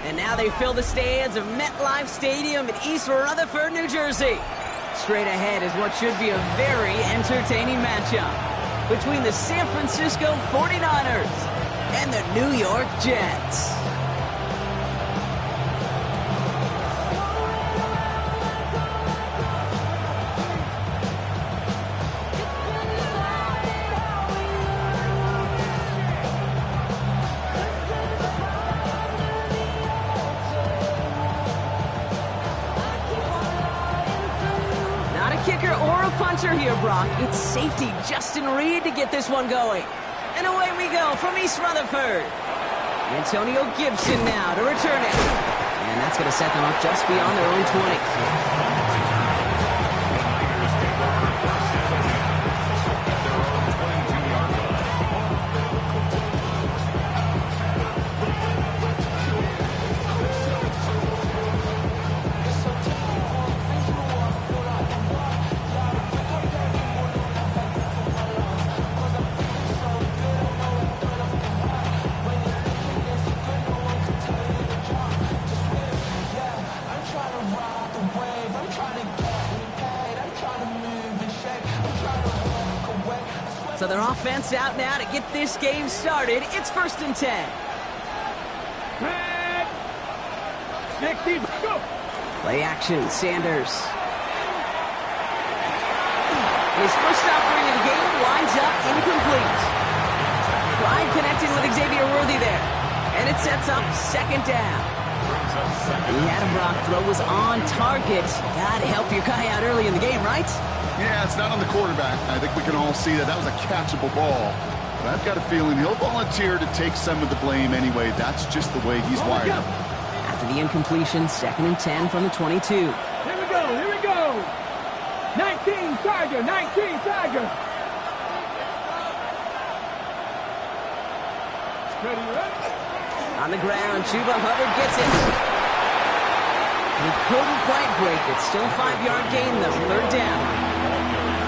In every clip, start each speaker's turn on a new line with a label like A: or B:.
A: And now they fill the stands of MetLife Stadium in East Rutherford, New Jersey. Straight ahead is what should be a very entertaining matchup between the San Francisco 49ers and the New York Jets. Kicker or a puncher here, Brock. It's safety Justin Reed to get this one going. And away we go from East Rutherford. Antonio Gibson now to return it. And that's going to set them up just beyond their own 20. So their offense out now to get this game started. It's 1st and 10. Play action, Sanders. His first offering of the game winds up incomplete. Tried connecting with Xavier Worthy there. And it sets up 2nd down. He had him, Brock. Throw was on target. Gotta help your guy out early in the game, right?
B: Yeah, it's not on the quarterback. I think we can all see that was a catchable ball. But I've got a feeling he'll volunteer to take some of the blame anyway. That's just the way he's wired.
A: After the incompletion, 2nd and 10 from the 22.
C: Here we go. 19 Tiger.
A: On the ground, Chuba Hubbard gets it. He couldn't quite break it. Still a 5-yard gain, though. 3rd down.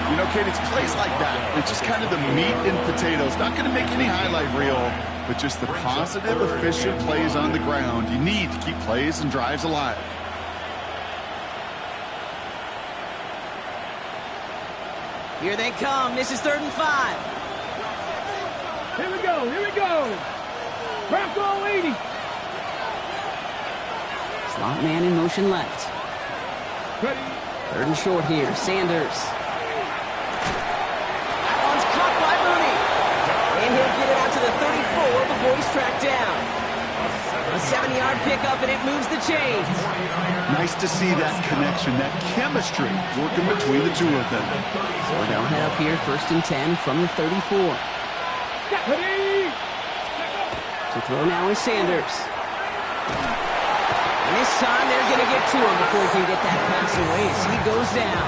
B: You know, Kate, it's plays like that. It's just kind of the meat and potatoes. Not going to make any highlight reel, but just the positive, efficient plays on the ground. You need to keep plays and drives alive.
A: Here they come. This is 3rd and 5.
C: Here we go. Bronco 80.
A: Slot man in motion left.
C: Ready.
A: 3rd and short here. Sanders. That one's caught by Mooney. And he'll get it out to the 34 before he's tracked down. A 7-yard pickup, and it moves the chains.
B: Nice to see that connection, that chemistry working between the two of them.
A: So they'll head up here, 1st and 10 from the 34.
C: Ready.
A: To throw now is Sanders. And this time they're going to get to him before he can get that pass away as he goes down.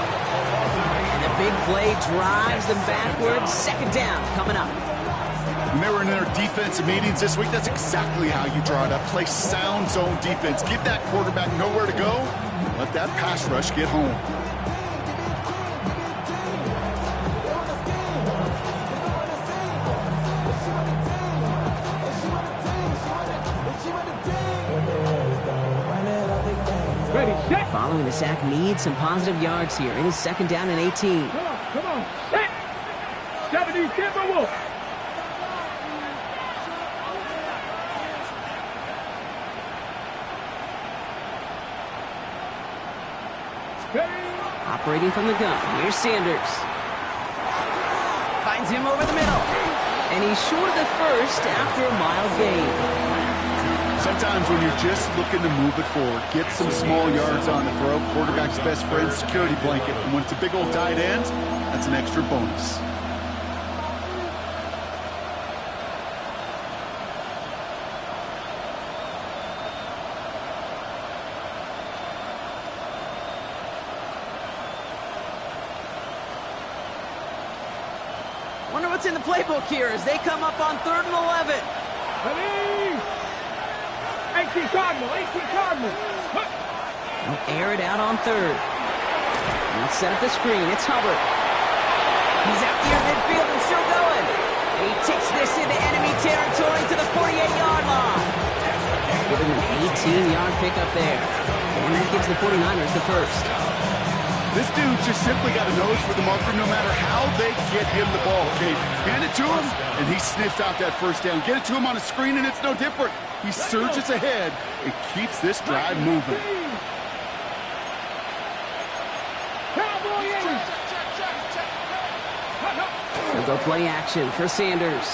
A: And the big play drives them backwards. 2nd down coming up.
B: When they were in their defensive meetings this week, that's exactly how you draw it up. Play sound zone defense. Give that quarterback nowhere to go. Let that pass rush get home.
A: Following the sack needs some positive yards here. It is 2nd down and 18.
C: Come on. Set. 70 Timberwolf.
A: Operating from the gun. Here's Sanders. Finds him over the middle. And he's short of the first after a mile gain.
B: Sometimes when you're just looking to move it forward, get some small yards on the throw. Quarterback's best friend, security blanket. And when it's a big old tight end, that's an extra bonus.
A: Wonder what's in the playbook here as they come up on 3rd and 11.
C: Ready. 18 Cardinal.
A: They'll air it out on 3rd. And let's set up the screen. It's Hubbard. He's out near midfield and still going. And he takes this into enemy territory to the 48-yard line. Give him an 18-yard pickup there. And that gives the 49ers the first.
B: This dude just simply got a nose for the marker no matter how they get him the ball, Kate. Hand it to him, and he sniffs out that first down. Get it to him on a screen, and it's no different. He surges ahead and keeps this drive moving.
A: He'll go play action for Sanders.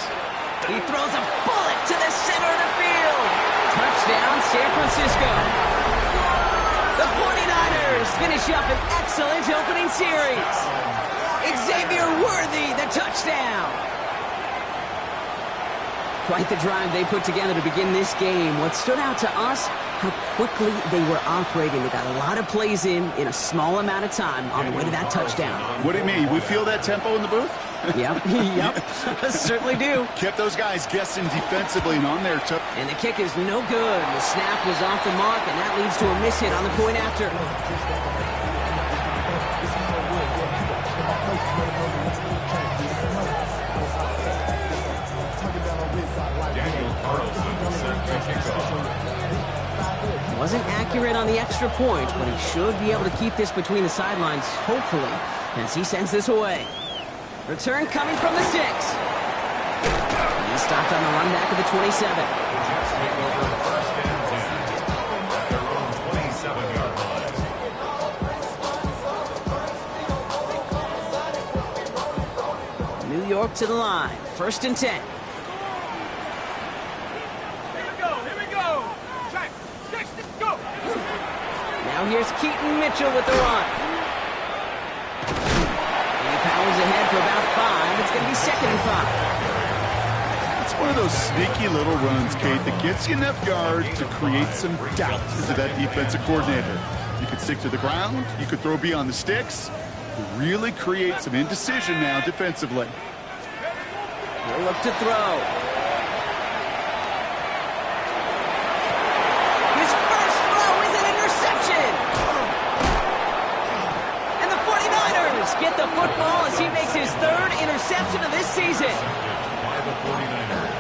A: He throws a bullet to the center of the field. Touchdown, San Francisco. The 49ers finish up an excellent opening series. Xavier Worthy, the touchdown. Quite the drive they put together to begin this game. What stood out to us, how quickly they were operating. They got a lot of plays in a small amount of time on the way to that touchdown.
B: What do you mean? We feel that tempo in the booth?
A: Yep, certainly do.
B: Kept those guys guessing defensively and on their toes.
A: And the kick is no good. The snap was off the mark, and that leads to a miss hit on the point after. Wasn't accurate on the extra point, but he should be able to keep this between the sidelines, hopefully, as he sends this away. Return coming from the 6. He's stopped on the run back of the 27. New York to the line. 1st and 10. Now here's Keaton Mitchell with the run. He powers ahead for about 5. It's going to be 2nd and 5.
B: It's one of those sneaky little runs, Kate, that gets you enough yards to create some doubt into that defensive coordinator. You could stick to the ground. You could throw beyond the sticks. Really create some indecision now defensively.
A: He'll look to throw. His first throw is an interception. And the 49ers get the football as he makes his 3rd interception of this season.
D: By the 49ers.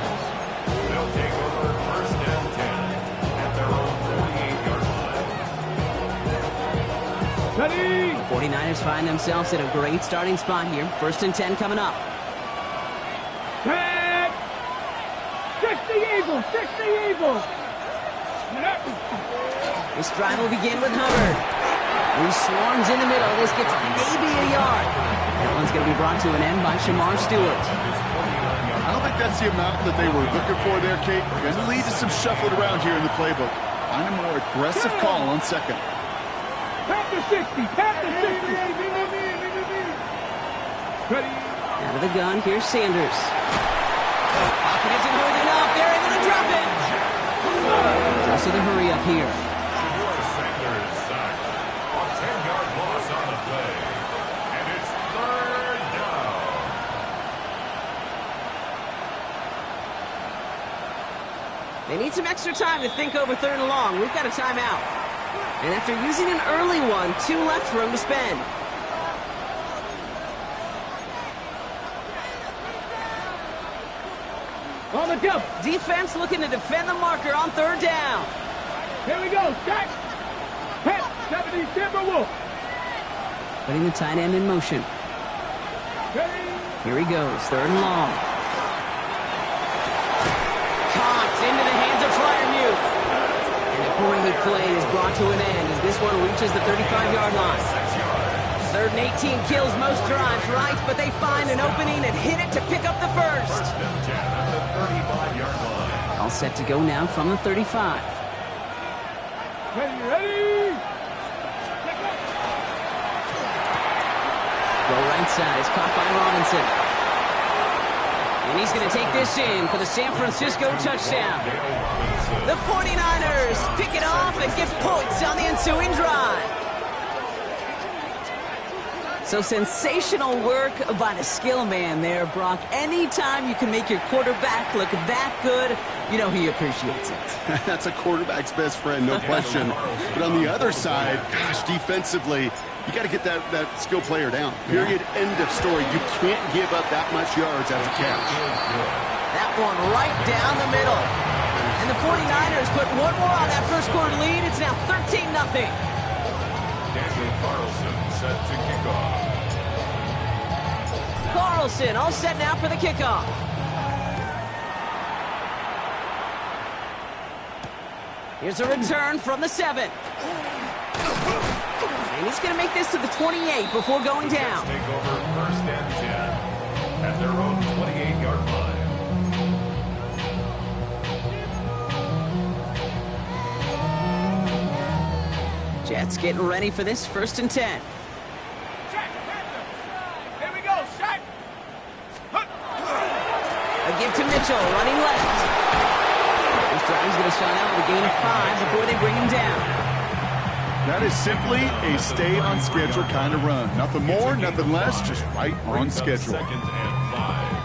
D: They'll take over 1st and 10 at their own 48-yard line.
C: Ready?
A: The 49ers find themselves in a great starting spot here. 1st and 10 coming up.
C: Tag! 60 Eagles! 60 Eagles!
A: This drive will begin with Hubbard. He swarms in the middle. This gets maybe a yard. That one's going to be brought to an end by Shamar Stewart.
B: I don't think that's the amount that they were looking for there, Kate. Going to lead to some shuffling around here in the playbook. Find a more aggressive call on 2nd.
C: Tap the 60! Tap the 60! Ready?
A: Out of the gun, here's Sanders. Pocket isn't holding up. They're able to drop it. Just to the hurry up here.
D: Sanders sacked. A 10-yard loss on the play. And it's 3rd down.
A: They need some extra time to think over 3rd and long. We've got a timeout. And after using an early one, 2 left for him to spend.
C: On the jump!
A: Defense looking to defend the marker on 3rd down.
C: Here we go! Stack! Hit! 70 Timberwolf!
A: Putting the tight end in motion.
C: Ready?
A: Here he goes, 3rd and long. Caught into the hands of Fryermuth. And a great play is brought to an end as this one reaches the 35-yard line. 3rd and 18 kills most drives, right? But they find an opening and hit it to pick up the first.
D: 35-yard line.
A: All set to go now from the 35.
C: Ready?
A: Go right side is caught by Robinson. And he's going to take this in for the San Francisco touchdown. The 49ers pick it off and get points on the ensuing drive. So sensational work by the skill man there, Brock. Anytime you can make your quarterback look that good, you know he appreciates it.
B: That's a quarterback's best friend, no question. But on the other side, gosh, defensively, you got to get that skill player down. Period. End of story. You can't give up that much yards after catch.
A: That one right down the middle. And the 49ers put one more on that first quarter lead. It's now 13-0.
D: Daniel Carlson set to kick off.
A: Carlson all set now for the kickoff. Here's a return from the 7. And he's going to make this to the 28 before going down.
D: Take over 1st and 10 at their own 28-yard line.
A: Jets getting ready for this 1st and 10.
C: Here we go, Shaq.
A: A give to Mitchell, running left. This drive's going to start out with a gain of 5 before they bring him down.
B: That is simply a stay on schedule kind of run. Nothing more, nothing less, just right on schedule.
D: 2nd and 5.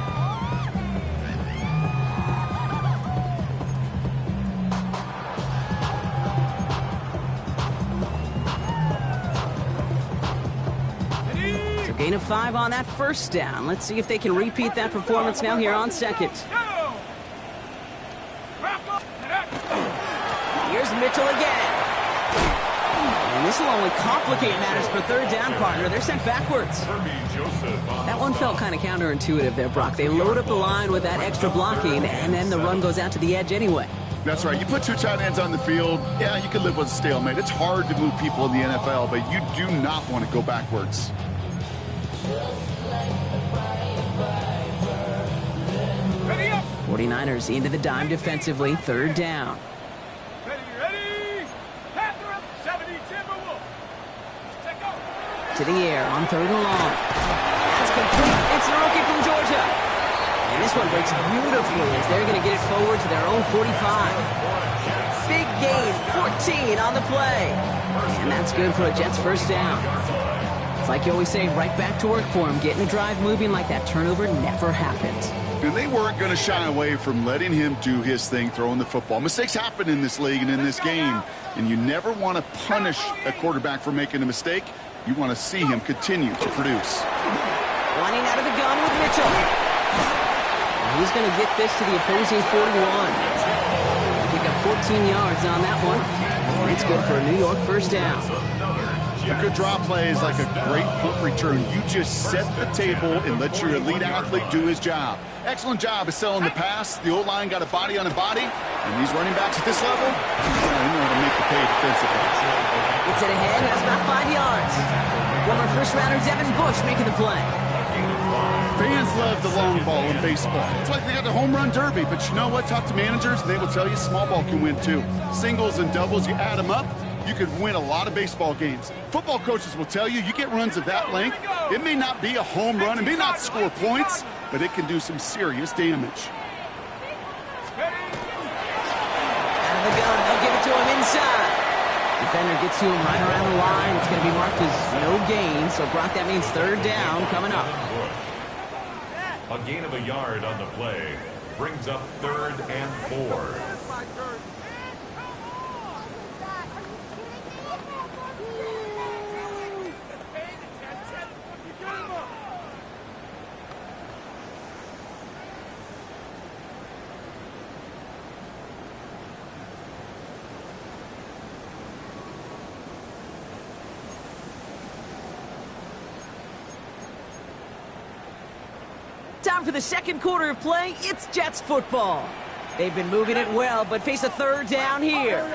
A: So gain of 5 on that 1st down. Let's see if they can repeat that performance now here on 2nd. Here's Mitchell again. And this will only complicate matters for 3rd down, partner. They're sent backwards. That one felt kind of counterintuitive there, Brock. They load up the line with that extra blocking, and then the run goes out to the edge anyway.
B: That's right. You put 2 tight ends on the field, yeah, you can live with a stalemate. It's hard to move people in the NFL, but you do not want to go backwards.
C: Ready up.
A: 49ers into the dime defensively, 3rd down.
C: Ready. Panther up. 70 Timberwolf. Check out.
A: To the air on 3rd and long. That's complete. It's the rookie from Georgia. And this one breaks beautifully as they're going to get it forward to their own 45. Big gain, 14 on the play. And that's good for a Jets 1st down. It's like you always say, right back to work for him. Getting the drive moving like that turnover never happened.
B: And they weren't going to shy away from letting him do his thing, throwing the football. Mistakes happen in this league and in this game, and you never want to punish a quarterback for making a mistake. You want to see him continue to produce.
A: Running out of the gun with Mitchell. And he's going to get this to the opposing 41. Pick up 14 yards on that one, and it's good for a New York 1st down.
B: A good draw play is like a great punt return. You just set the table and let your elite athlete do his job. Excellent job of selling the pass. The O-line got a body on a body, and these running backs at this level, they know how to make the pay defensively.
A: It's it ahead, has about 5 yards. Former 1st-rounder Devin Bush making the play.
B: Fans love the long ball in baseball. It's like they got the home run derby, but you know what? Talk to managers, and they will tell you small ball can win too. Singles and doubles, you add them up, you could win a lot of baseball games. Football coaches will tell you, you get runs of that length, it may not be a home run, it may not score points, but it can do some serious damage.
A: Out of the gun, they'll give it to him inside. Defender gets to him right around the line. It's going to be marked as no gain, so Brock, that means 3rd down coming up.
D: A gain of a yard on the play brings up 3rd and 4.
A: Time for the 2nd quarter of play. It's Jets football. They've been moving it well, but face a 3rd down here.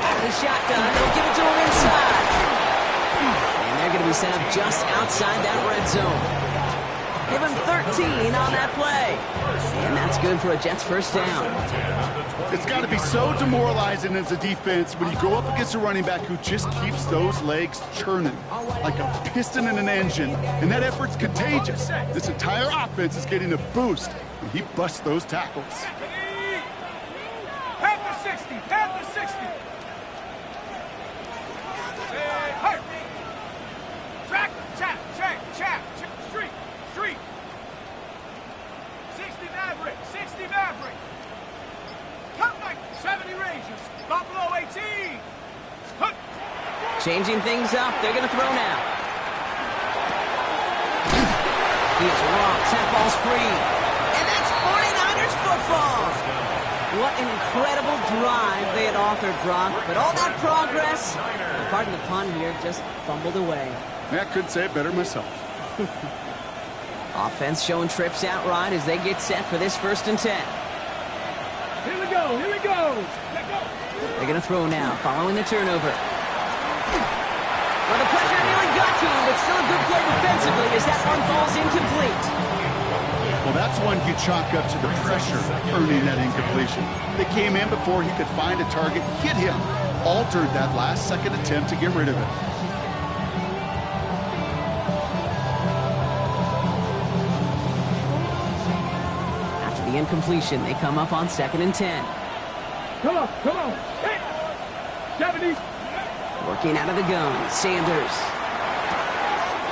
A: Out of the shotgun, they'll give it to him inside. And they're going to be set up just outside that red zone. Give him 13 on that play. And that's good for a Jets 1st down.
B: It's got to be so demoralizing as a defense when you go up against a running back who just keeps those legs churning like a piston in an engine, and that effort's contagious. This entire offense is getting a boost when he busts those tackles.
C: Panther 60. Panther 60. Hey, track, chap, street. 60 Maverick. 60 Maverick. Cut like 70 Rangers. Buffalo 18.
A: Changing things up. They're going to throw now. He is wrong. That ball's free. And that's 49ers football. What an incredible drive they had authored, Brock. But all that progress, pardon the pun here, just fumbled away.
B: Yeah, I couldn't say it better myself.
A: Offense showing trips out right as they get set for this 1st and 10.
C: Here we go, here we go. Let go.
A: They're going to throw now, following the turnover. Well, the pressure nearly got to him, but still a good play defensively as that one falls incomplete.
B: Well, that's one you chalk up to the pressure earning that incompletion. They came in before he could find a target, hit him, altered that last-second attempt to get rid of it.
A: After the incompletion, they come up on 2nd and 10.
C: Come on, come on. Hey. 70.
A: Working out of the gun, Sanders.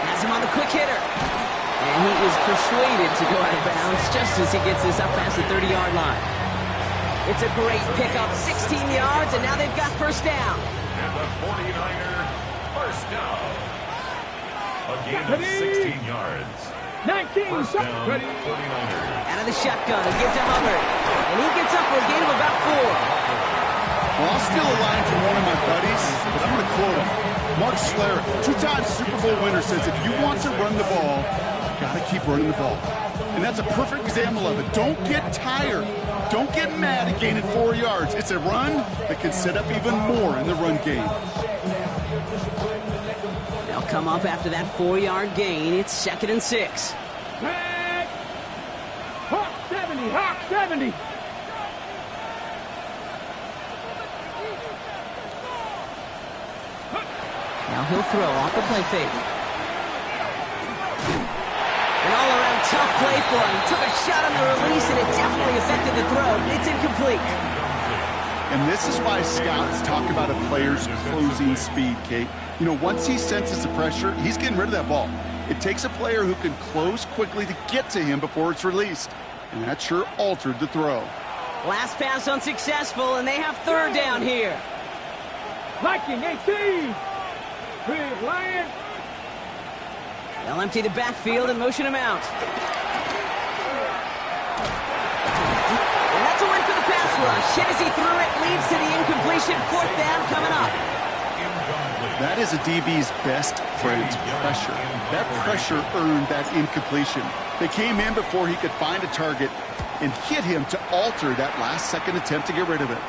A: Has him on the quick hitter. And he is persuaded to go out of bounds just as he gets this up past the 30-yard line. It's a great pickup, 16 yards, and now they've got 1st down.
D: And the 49er first down. A gain of 16 yards.
C: 19.
D: First down,
C: Ready.
D: 49ers.
A: Out of the shotgun, they give to Hubbard. And he gets up for a gain of about 4.
B: Well, I'll steal a line from one of my buddies, but I'm going to quote him. Mark Schlereth, 2-time Super Bowl winner, says if you want to run the ball, you got to keep running the ball. And that's a perfect example of it. Don't get tired. Don't get mad at gaining 4 yards. It's a run that can set up even more in the run game.
A: They'll come up after that 4-yard gain. It's 2nd and 6.
C: Back. Hawk 70, Hawk 70.
A: Now he'll throw off the play fake. An all-around tough play for him. He took a shot on the release, and it definitely affected the throw. It's incomplete.
B: And this is why scouts talk about a player's closing speed, Kate. You know, once he senses the pressure, he's getting rid of that ball. It takes a player who can close quickly to get to him before it's released. And that sure altered the throw.
A: Last pass unsuccessful, and they have 3rd down here.
C: Viking 18. Big Lion.
A: They'll empty the backfield and motion him out. And that's a win for the pass rush. Hit as he threw it, leads to the incompletion. 4th down coming up.
B: That is a DB's best friend, pressure. That pressure earned that incompletion. They came in before he could find a target and hit him to alter that last-second attempt to get rid of it.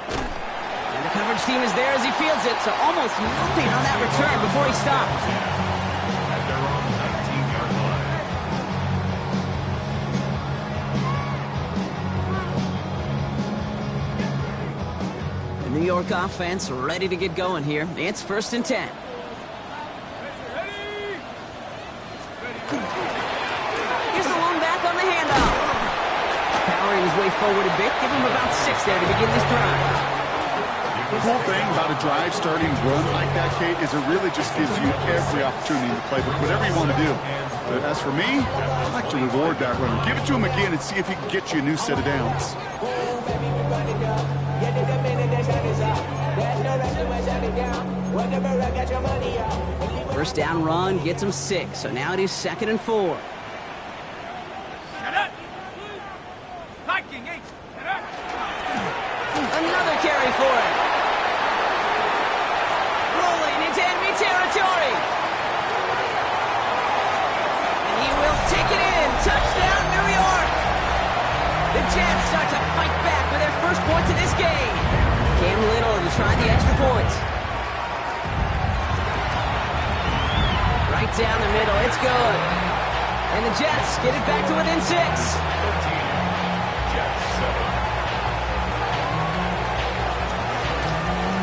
A: And the coverage team is there as he fields it, so almost nothing on that return before he stopped.
D: At their own 19-yard line.
A: The New York offense ready to get going here. It's 1st and 10. Here's the lone back on the handoff. Powering his way forward a bit. Give him about 6 there to begin this drive.
B: The cool thing about a drive starting run like that, Kate, is it really just gives you every opportunity to play whatever you want to do. But as for me, I like to reward that run. Give it to him again and see if he can get you a new set of downs.
A: First down run gets him 6, so now it is 2nd and 4.
C: Viking 8.
A: Another carry for it. Rolling into enemy territory. And he will take it in. Touchdown, New York. The Jets start to fight back with their first points of this game. Cam Little to try the extra point. Right down the middle. It's good. And the Jets get it back to within 6.
D: 13. Jets 7.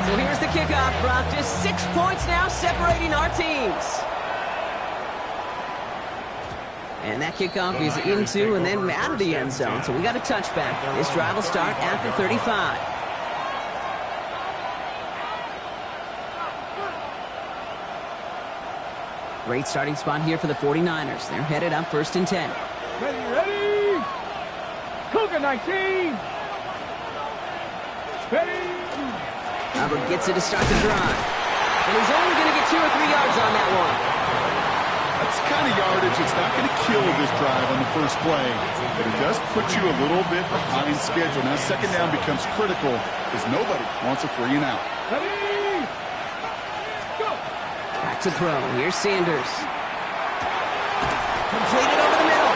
A: So here's the kickoff, Brock. Just 6 points now separating our teams. And that kickoff is into and then out of the end zone. So we got a touchback. This drive will start at the 35. Great starting spot here for the 49ers. They're headed up 1st and 10.
C: Ready, ready. Cougar 19. Ready.
A: Hubbard gets it to start the drive. And he's only going to get 2 or 3 yards on that one.
B: That's kind of yardage, it's not going to kill this drive on the first play, but it does put you a little bit behind schedule. Now, second down becomes critical because nobody wants a 3 and out.
C: Ready? Go!
A: Back to throw. Here's Sanders. Completed over the middle.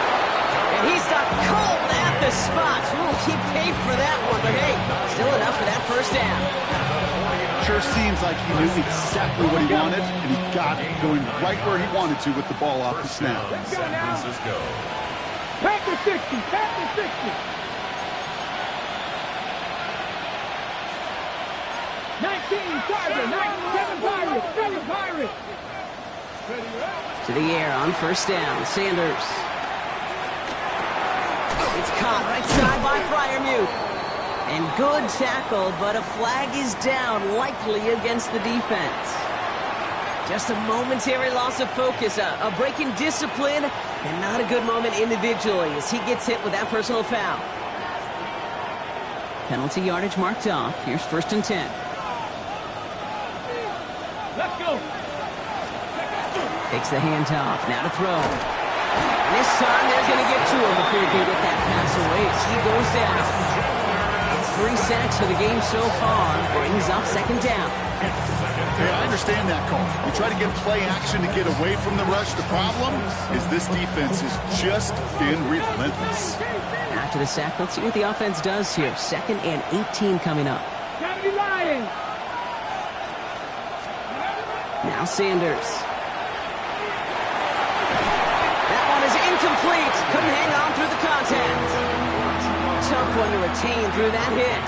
A: And he's stopped cold at the spot. We'll keep paid for that one, but hey, still enough for that first down.
B: Sure seems like he knew exactly what he wanted, and he got it, going right where he wanted to with the ball off the snap.
C: Let's go
D: San
C: now.
D: Francisco.
C: Pack the 60. Pack the 60. 19 Charger. 7 Pirates. 7 Pirates.
A: To the air on first down. Sanders. It's caught right side by Freiermuth. And good tackle, but a flag is down, likely against the defense. Just a momentary loss of focus, a break in discipline, and not a good moment individually as he gets hit with that personal foul. Penalty yardage marked off. Here's first and 10.
C: Let's go.
A: Takes the handoff, now to throw. And this time they're going to get to him before he can get that pass away as he goes down. 3 sacks for the game so far, brings up second down.
B: Hey, I understand that call. You try to get play action to get away from the rush. The problem is this defense has just been relentless.
A: After the sack, let's see what the offense does here. 2nd and 18 coming up.
C: Gotta be lying.
A: Now Sanders. That one is incomplete. Couldn't hang on through the contact. Tough one to retain through that hit.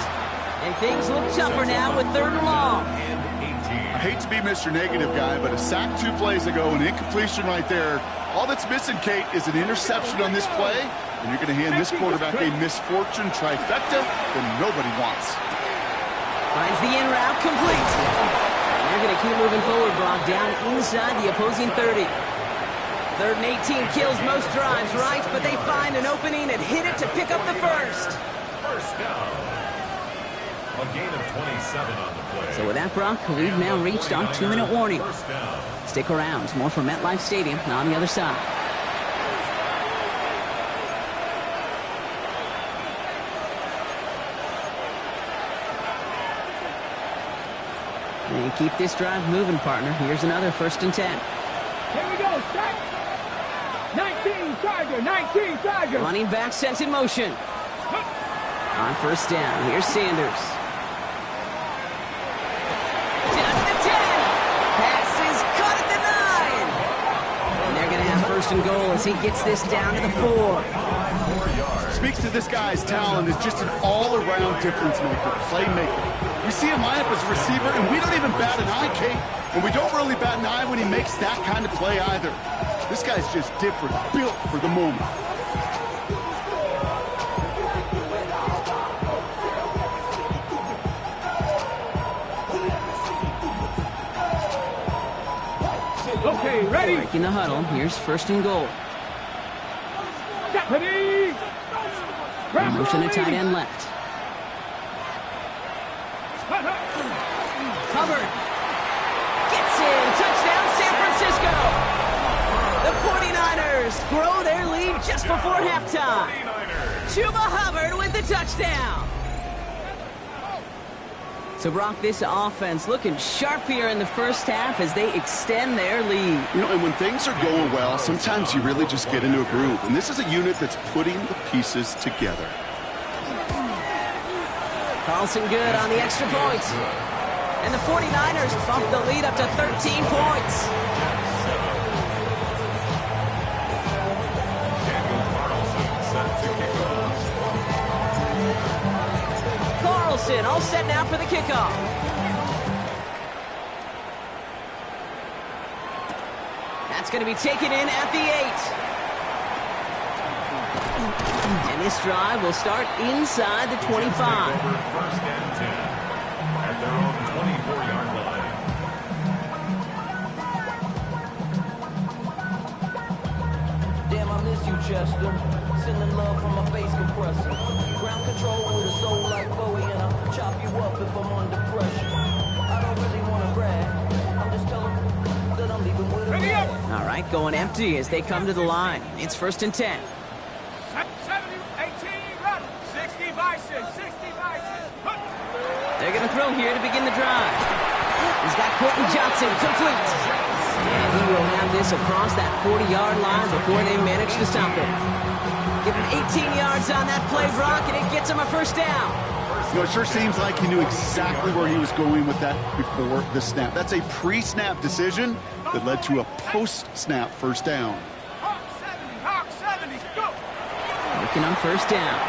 A: And things look tougher now with 3rd and long.
B: I hate to be Mr. Negative guy, but a sack 2 plays ago, an incompletion right there. All that's missing, Kate, is an interception on this play, and you're going to hand this quarterback a misfortune trifecta that nobody wants.
A: Finds the in route complete. And they're going to keep moving forward, Brock, down inside the opposing 30. 3rd and 18 kills most drives, right? But they find an opening and hit it to pick up the first.
D: First down. A gain of 27 on the play.
A: So with that, Brock, we've now reached our 2-minute warning.
D: First down.
A: Stick around. More from MetLife Stadium on the other side. And keep this drive moving, partner. Here's another 1st and 10.
C: Here we go. Start. 19 Charger. 19 Charger.
A: Running back sent in motion. On first down, here's Sanders. Down to the 10. Pass is caught at the 9. And they're going to have 1st and goal as he gets this down to the 4.
B: Speaks to this guy's talent as just an all-around difference maker, playmaker. We see him line up as a receiver, and we don't even bat an eye, Kate. And we don't really bat an eye when he makes that kind of play either. This guy's just different, built for the moment.
C: Okay, ready.
A: Breaking the huddle. Here's 1st and goal.
C: Ready.
A: In motion to tight end left. Hubbard gets in. Touchdown, San Francisco. The 49ers grow their lead just before halftime. Chuba Hubbard with the touchdown. So, Brock, this offense looking sharp here in the first half as they extend their lead.
B: You know, and when things are going well, sometimes you really just get into a groove. And this is a unit that's putting the pieces together.
A: Carlson good on the extra point. And the 49ers bump the lead up to 13 points. Carlson all set now for the kickoff. That's going to be taken in at the 8. And this drive will start inside the 25.
D: First and 10 at their own 24-yard line.
E: Damn, I miss you, Chester. Sending love from my bass compressor. Ground control with a soul like Bowie, and I'll chop you up if I'm under pressure. I don't really want to brag. I'm just telling that I'm leaving with a
C: Ready
E: bag.
C: up.
A: All right, going empty as they come to the line. It's 1st and 10.
C: 70, 18, run. 60 by 6, 60 by 6.
A: They're going to throw here to begin the drive. He's got Quentin Johnson complete. And he will have this across that 40-yard line before they manage to stop him. Give him 18 yards on that play, Brock, and it gets him a 1st down.
B: You know, it sure seems like he knew exactly where he was going with that before the snap. That's a pre-snap decision that led to a post-snap 1st down.
C: Hawk 70, go.
A: Working on 1st down.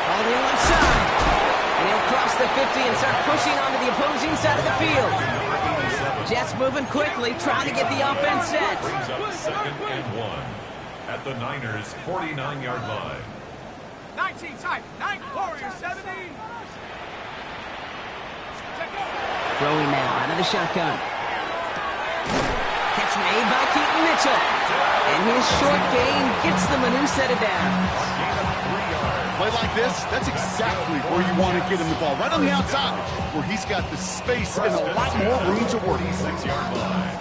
A: All the left side. And he'll cross the 50 and start pushing onto the opposing side of the field. Jets moving quickly, trying to get the offense set.
D: Brings up 2nd and 1 at the Niners' 49-yard line.
C: 19 type, 9 Warriors 70.
A: Throwing now out of the shotgun. Catch made by Keaton Mitchell. And his short gain gets them a new set of downs.
B: Play like this, that's exactly where you want to get him the ball. Right on the outside, where he's got the space and a lot more room to work.
D: 6-yard line.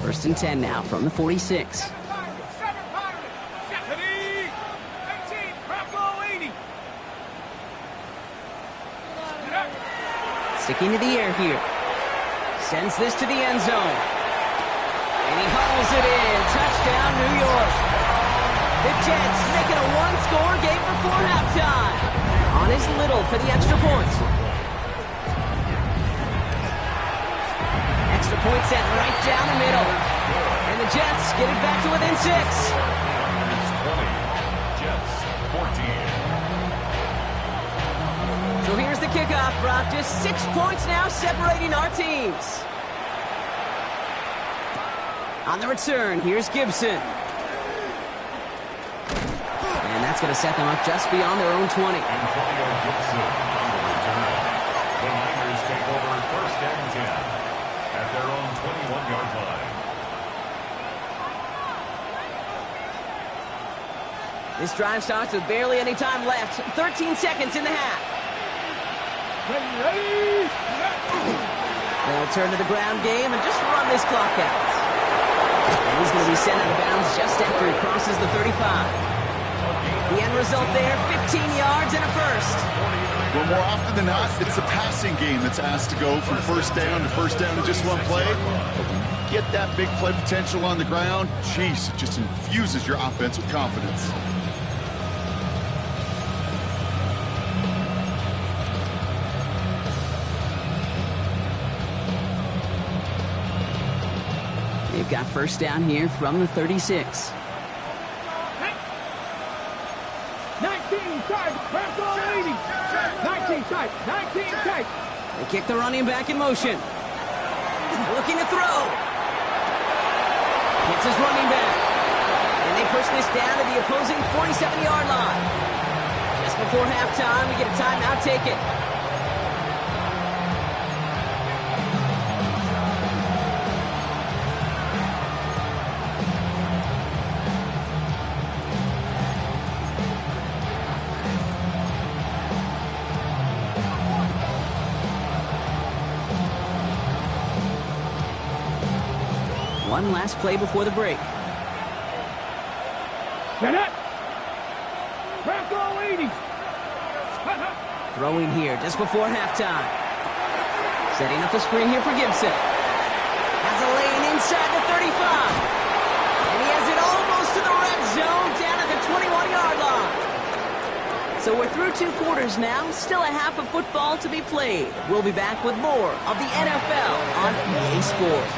A: 1st and 10 now from the 46. Sticking to the air here. Sends this to the end zone. And he hauls it in. Touchdown, New York. The Jets make it a one-score game before halftime. On his Little for the extra point. Extra point set right down the middle. And the Jets get it back to within 6.
D: It's 20. Jets 14.
A: So here's the kickoff, Brock. Just 6 points now separating our teams. On the return, here's Gibson. And that's going to set them up just beyond their own 20.
D: Antonio Gibson on the return. The Niners take over 1st and 10 at their own 21-yard line.
A: This drive starts with barely any time left. 13 seconds in the half. They'll turn to the ground game and just run this clock out. And he's going to be sent out of bounds just after he crosses the 35. The end result there, 15 yards and a 1st.
B: Well, more often than not, it's the passing game that's asked to go from 1st down to 1st down in just one play. Get that big play potential on the ground, jeez, it just infuses your offense with confidence.
A: They've got 1st down here from the 36.
C: 19 type, Purple 80. 19 type, 19 type.
A: They kick the running back in motion. Looking to throw. Hits his running back. And they push this down to the opposing 47-yard line. Just before halftime, we get a timeout taken. One last play before the break. Throwing here just before halftime. Setting up the screen here for Gibson. Has a lane inside the 35. And he has it almost to the red zone down at the 21-yard line. So we're through 2 quarters now. Still a half of football to be played. We'll be back with more of the NFL on EA Sports.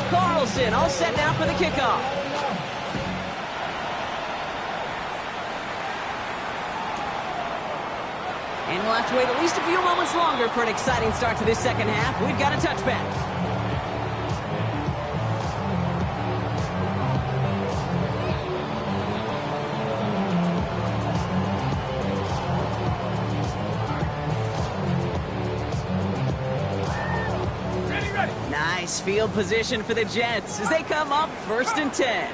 A: Carlson all set now for the kickoff. And we'll have to wait at least a few moments longer for an exciting start to this second half. We've got a touchback. Nice field position for the Jets as they come up 1st and 10.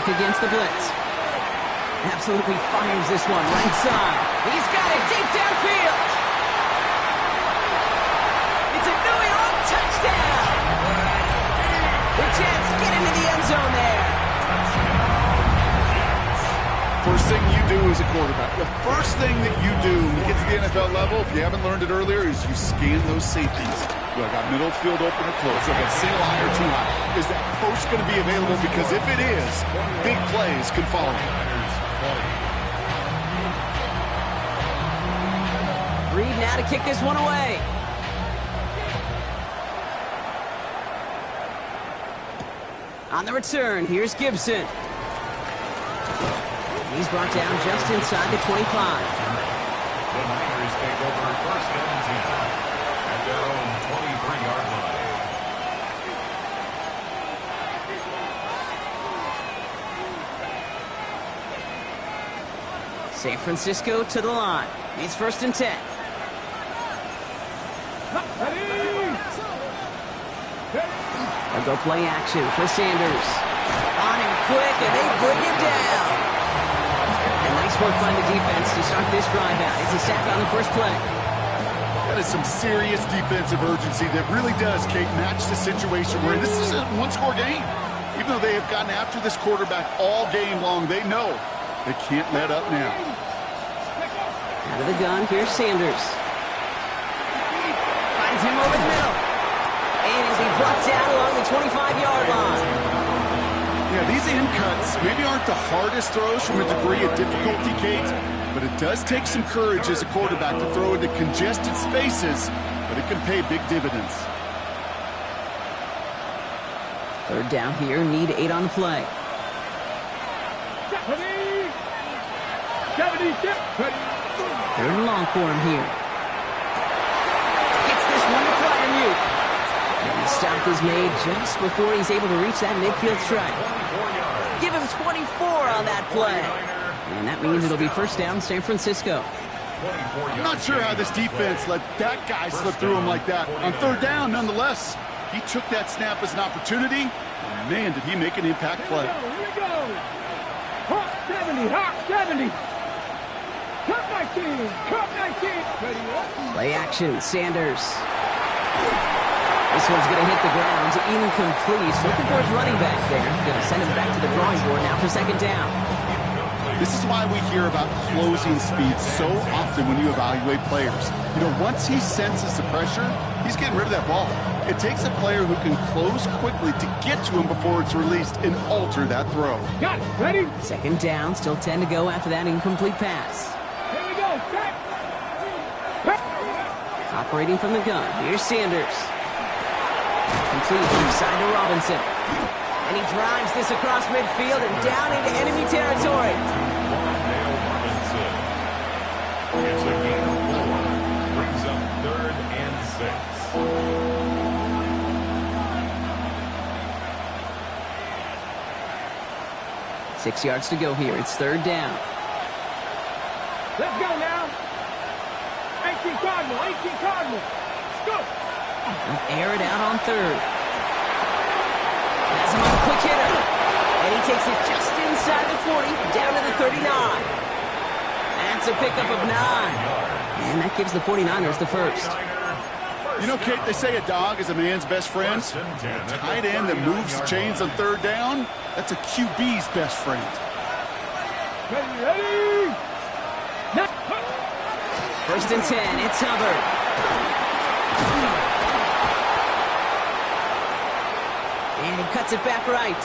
A: back against the blitz. Absolutely fires this one right side. He's got it deep downfield. It's a New York touchdown. The Jets get into the end zone there.
B: First thing you do as a quarterback, the first thing that you do when you get to the NFL level, if you haven't learned it earlier, is you scan those safeties. Do I got middle field open or close? Do I got single high or two high? Is that post going to be available? Because if it is, big plays can follow.
A: Reed now to kick this one away. On the return, here's Gibson. He's brought down just inside the 25.
D: The Niners take over first and 10 at their own 23-yard line.
A: San Francisco to the line. It's first and 10. They'll go play action for Sanders. On him quick, and they bring him down. And nice work by the defense to start this drive out. It's a sack on the first play.
B: That is some serious defensive urgency that really does, Kate, match the situation we're in. This is a one-score game. Even though they have gotten after this quarterback all game long, they know they can't let up now.
A: Out of the gun, here's Sanders. Finds him over the middle. And he'll be brought down along the 25-yard line.
B: Yeah, these in cuts maybe aren't the hardest throws from a degree of difficulty, Kate, but it does take some courage as a quarterback to throw into congested spaces, but it can pay big dividends.
A: Third down here, need 8 on the play. Third and long for him here. Gets this one to Fryermuth. And the stop is made just before he's able to reach that midfield strike. Give him 24 on that play. And that means it'll be first down, San Francisco.
B: I'm not sure how this defense let that guy slip through him like that. On third down, nonetheless, he took that snap as an opportunity. And man, did he make an impact play.
C: Here we go. Hawk 70, Hawk 70. Cut 19, cut 19.
A: Play action, Sanders. This one's going to hit the ground, incomplete. Looking for his running back there. Going to send him back to the drawing board now for second down.
B: This is why we hear about closing speed so often when you evaluate players. You know, once he senses the pressure, he's getting rid of that ball. It takes a player who can close quickly to get to him before it's released and alter that throw.
C: Got it, ready?
A: Second down, still 10 to go after that incomplete pass.
C: Here we go, set.
A: Operating from the gun, here's Sanders. Complete left side to Robinson. And he drives this across midfield and down into enemy territory.
D: It's a gain of 4. Brings up 3rd and 6.
A: 6 yards to go here. It's third down.
C: Let's go now. 18 Cardinal, 18 Cardinal. Let's go.
A: They'll air it out on third. Has him on a quick hitter. And he takes it just inside the 40, down to the 39. That's a pickup of 9. And that gives the 49ers the first.
B: You know, Kate, they say a dog is a man's best friend. A tight end that moves the chains on third down, that's a QB's best friend.
C: Ready, ready.
A: First and 10, it's Hubbard. And he cuts it back right.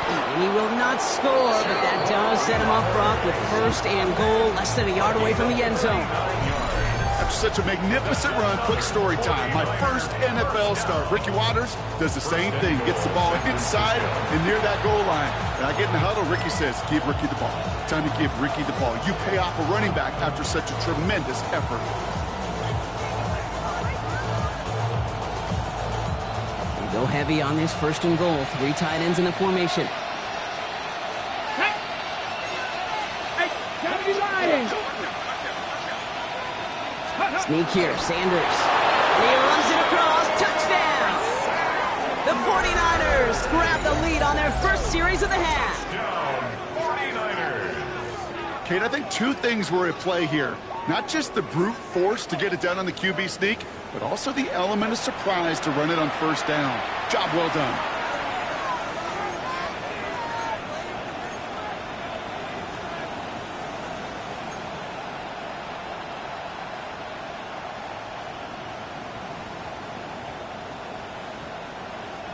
A: And he will not score, but that does set him up, Brock, with first and goal, less than a yard away from the end zone.
B: After such a magnificent run, quick story time. My first NFL start. Ricky Watters does the same thing. Gets the ball inside and near that goal line. And I get in the huddle, Ricky says, give Ricky the ball. Time to give Ricky the ball. You pay off a running back after such a tremendous effort.
A: They go heavy on this first and goal. 3 tight ends in the formation. Sneak here, Sanders. And he runs it across. Touchdown! The 49ers grab the lead on their first series of the half.
D: Down 49ers.
B: Kate, I think two things were at play here. Not just the brute force to get it done on the QB sneak, but also the element of surprise to run it on first down. Job well done.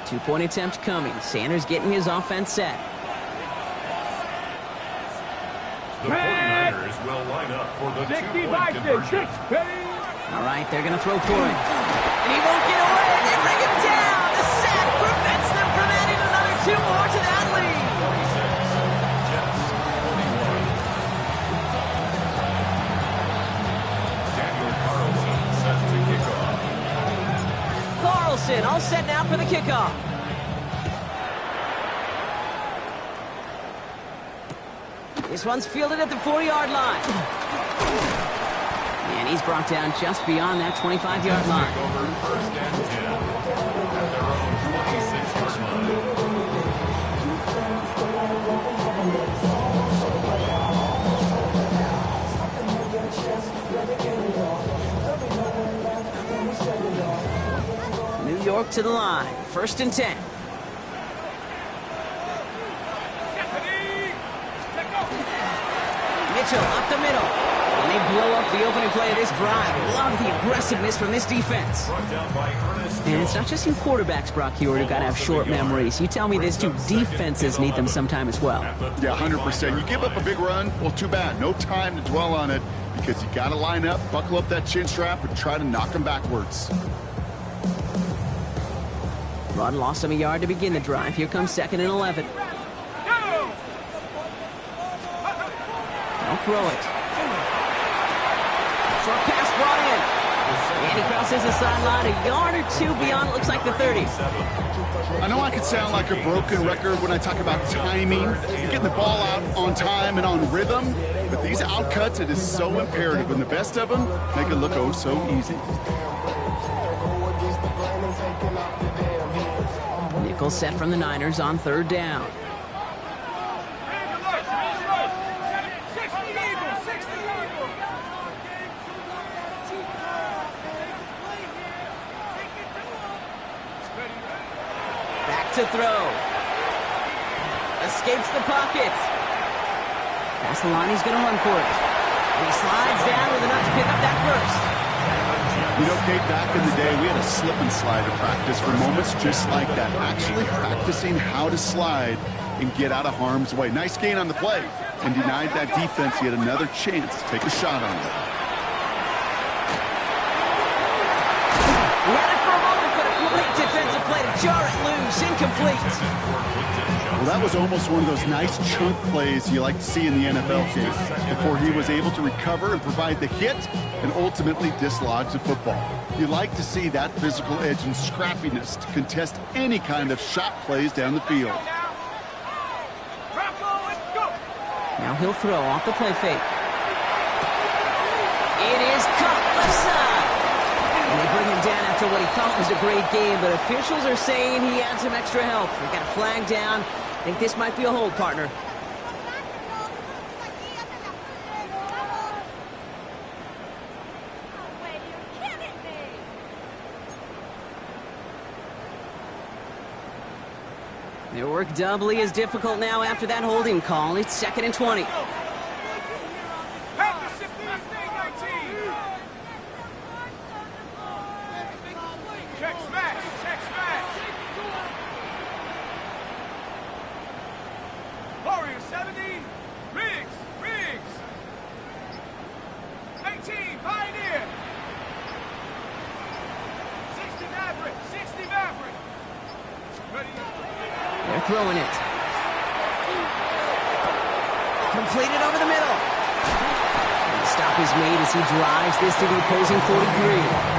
A: Two-point attempt coming. Sanders getting his offense set.
D: The 49ers will line up for the
C: 60
D: two-point
C: by
D: conversion.
C: 6.
A: All right, they're going to throw for it. And he won't get away. They bring him down. The sack prevents them from adding another 2 more to that lead.
D: 46, Jets 21. Daniel Carlson set to kick off.
A: Carlson all set now for the kickoff. This one's fielded at the 4-yard line. And he's brought down just beyond that 25-yard line.
D: Take over first and 10 at their own 26-yard line.
A: New York to the line. First and 10. Mitchell up the middle. And they blow up the opening play of this drive. Love the aggressiveness from this defense.
D: Brought down by Ernest
A: And it's not just in quarterbacks, Brock Hewitt, who got to have short memories. You tell me this too, defenses need them sometime as well.
B: Yeah, 100%. You give up a big run, well, too bad. No time to dwell on it because you got to line up, buckle up that chin strap, and try to knock them backwards.
A: Run lost him a yard to begin the drive. Here comes 2nd and 11. They'll throw it. Short pass brought in. And he crosses the sideline a yard or 2 beyond, it looks like the 30.
B: I know I could sound like a broken record when I talk about timing, getting the ball out on time and on rhythm, but these outcuts, it is so imperative, and the best of them make it look oh so easy.
A: Nichols set from the Niners on 3rd down. To throw. Escapes the pocket. Past the line, he's going to run for it. And he slides down with enough to pick up that first.
B: You know, Kate, back in the day, we had a slip and slide to practice for moments just like that. Actually practicing how to slide and get out of harm's way. Nice gain on the play. And denied that defense yet another chance to take a shot on it.
A: We had it for a moment, but a great defensive play to jar it loose. Incomplete.
B: Well, that was almost one of those nice chunk plays you like to see in the NFL case before he was able to recover and provide the hit and ultimately dislodge the football. You like to see that physical edge and scrappiness to contest any kind of shot plays down the field.
A: Now he'll throw off the play fake. It is caught left side. And they bring him down after what he thought was a great game, but officials are saying he had some extra help. They got a flag down. I think this might be a hold, partner. Their work doubly as difficult now after that holding call. It's 2nd and 20.
C: Check smash! Check smash! Warrior 70, Riggs! Riggs! 19, Pioneer! 60 Maverick! 60 Maverick! Ready?
A: They're throwing it. Completed over the middle. And the stop is made as he drives this to the opposing 43.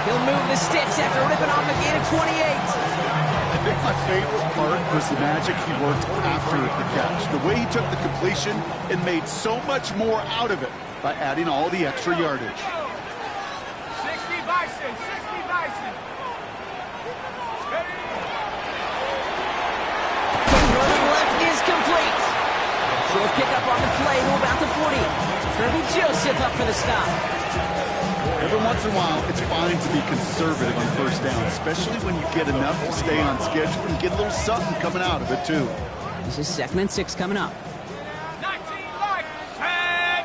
A: He'll move the sticks after ripping off a gain of 28.
B: I think my favorite part was the magic he worked after the catch. The way he took the completion and made so much more out of it by adding all the extra yardage.
C: 60 Bison! 60 Bison! Steady!
A: Joseph up for the stop.
B: Every once in a while, it's fine to be conservative on first down, especially when you get enough to stay on schedule and get a little something coming out of it, too.
A: This is 2nd and 6 coming up.
C: 19 light, 10.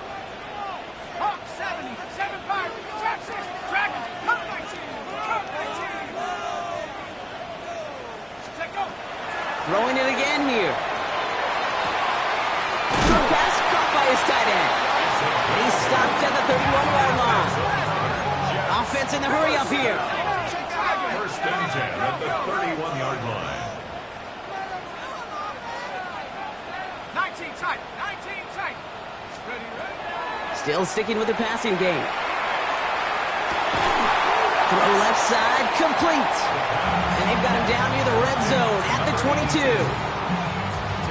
C: Hawk 70, 75, trap 6, Dragons, come 19, come 19. Set go.
A: Throwing it again here. Good pass caught by his tight end. And he's stopped at the 31-yard line. Offense in the hurry up here.
D: First and 10 at the 31-yard line.
C: 19 tight, 19 tight. Ready, ready.
A: Still sticking with the passing game. Throw left side, complete. And they've got him down near the red zone at the 22.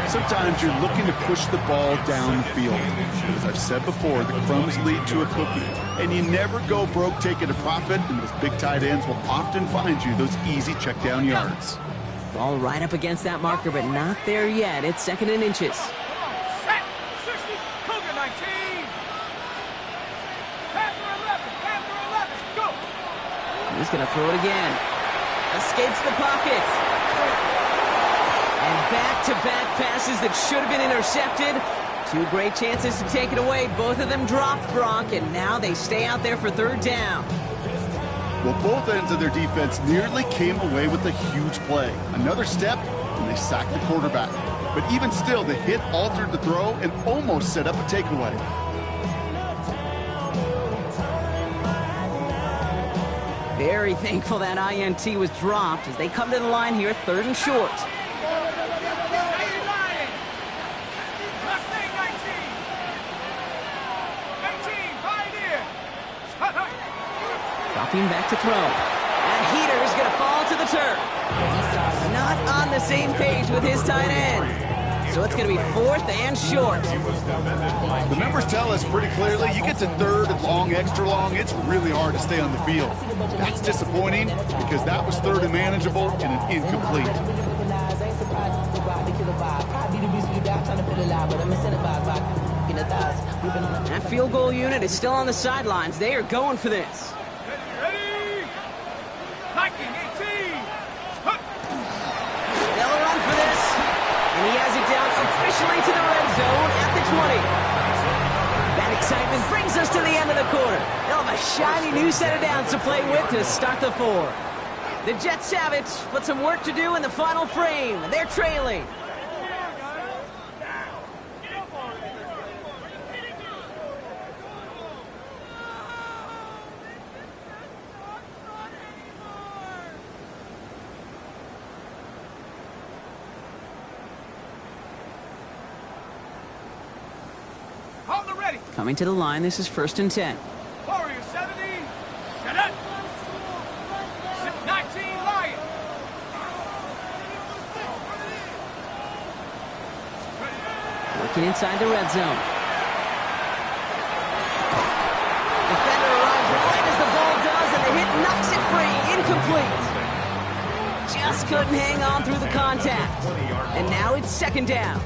B: Sometimes you're looking to push the ball downfield. As I've said before, the crumbs lead to a cookie. And you never go broke taking a profit, and those big tight ends will often find you those easy check down yards.
A: Ball right up against that marker, but not there yet. It's 2nd and inches.
C: Set, 60, Cougar 19. Panther 11, go.
A: He's going to throw it again. Escapes the pocket. And back-to-back passes that should have been intercepted. 2 great chances to take it away. Both of them dropped, Brock, and now they stay out there for 3rd down.
B: Well, both ends of their defense nearly came away with a huge play. Another step, and they sacked the quarterback. But even still, the hit altered the throw and almost set up a takeaway.
A: Very thankful that INT was dropped as they come to the line here, 3rd and short. Dropping back to throw. That heater is going to fall to the turf. Not on the same page with his tight end. So it's going to be 4th and short.
B: The numbers tell us pretty clearly, you get to 3rd and long, extra long, it's really hard to stay on the field. That's disappointing because that was 3rd and manageable and an incomplete.
A: That field goal unit is still on the sidelines. They are going for this.
C: Ready? Viking 18.
A: They'll run for this. And he has it down officially to the red zone at the 20. That excitement brings us to the end of the quarter. They'll have a shiny new set of downs to play with to start the 4th. The Jets have it, but some work to do in the final frame. They're trailing. Coming to the line, this is 1st and 10.
C: Warrior 70. Cadet. 19 Lion.
A: Working inside the red zone. Defender arrives right as the ball does, and the hit knocks it free. Incomplete. Just couldn't hang on through the contact. And now it's 2nd down.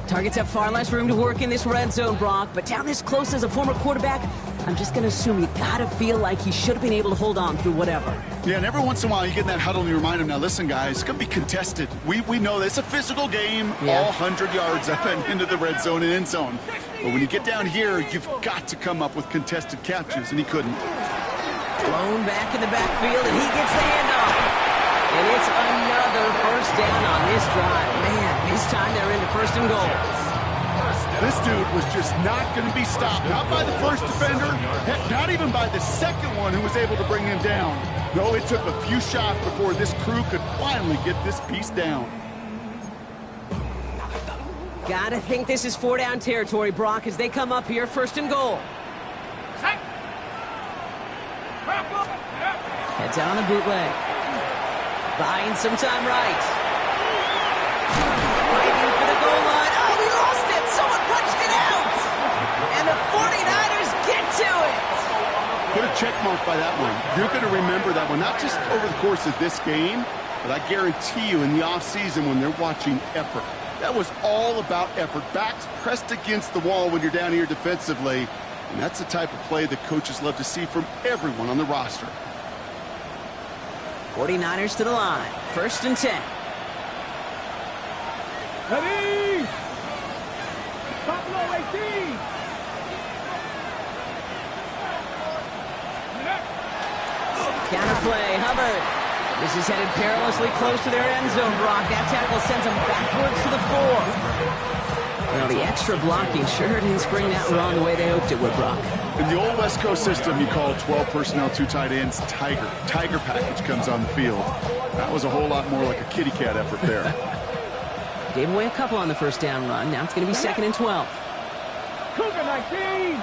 A: Targets have far less room to work in this red zone, Brock, but down this close as a former quarterback, I'm just going to assume you got to feel like he should have been able to hold on through whatever.
B: Yeah, and every once in a while you get in that huddle and you remind him, now listen, guys, it's going to be contested. We know this. It's a physical game, all 100 yards up and into the red zone and end zone. But when you get down here, you've got to come up with contested catches, and he couldn't.
A: Blown back in the backfield, and he gets the handoff. And it's another 1st down on this drive. Man, this time they're into 1st and goal.
B: This dude was just not going to be stopped. Not by the first defender, heck, not even by the second one who was able to bring him down. No, it took a few shots before this crew could finally get this piece down.
A: Gotta think this is 4-down territory, Brock, as they come up here, 1st and goal. Heads out on the bootleg. Buying some time right. Fighting for the goal line. Oh, we lost it! Someone punched it out! And the 49ers get to it!
B: Put a check mark by that one. You're going to remember that one, not just over the course of this game, but I guarantee you in the offseason when they're watching effort. That was all about effort. Backs pressed against the wall when you're down here defensively. And that's the type of play that coaches love to see from everyone on the roster.
A: 49ers to the line. 1st and 10.
C: Ready! Buffalo 18!
A: Counter play, Hubbard. This is headed perilously close to their end zone, Brock. That tackle sends them backwards to the 4. Well, the extra blocking sure didn't spring that run the way they hoped it would, Brock.
B: In the old West Coast system, you call 12 personnel, 2 tight ends, Tiger. Tiger package comes on the field. That was a whole lot more like a kitty cat effort there.
A: Gave away a couple on the first down run. Now it's going to be 2nd and 12.
C: Cougar 19!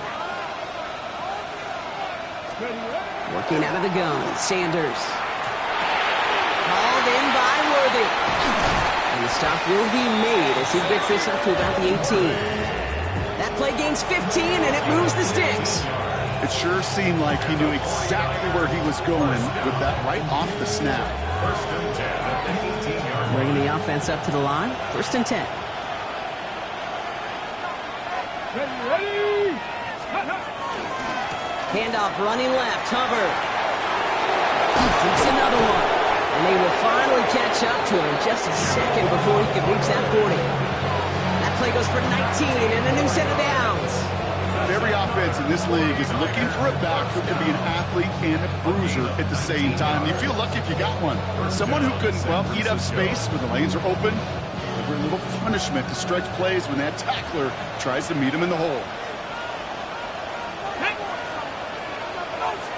A: Working out of the gun, Sanders. Called in by Worthy. And the stop will be made as he gets this up to about the 18. That play gains 15, and it moves the sticks.
B: It sure seemed like he knew exactly where he was going with that right off the snap.
D: 1st and 10 at the 18-yard line.
A: Bringing the offense up to the line. 1st and 10.
C: Ready!
A: Handoff running left. Hubbard. Takes another one. And they will finally catch up to him just a second before he can reach that 40. That play goes for 19 and a new set of downs.
B: Every offense in this league is looking for a back who can be an athlete and a bruiser at the same time. You feel lucky if you got one. Someone who can, well, eat up space when the lanes are open. Deliver a little punishment to stretch plays when that tackler tries to meet him in the hole.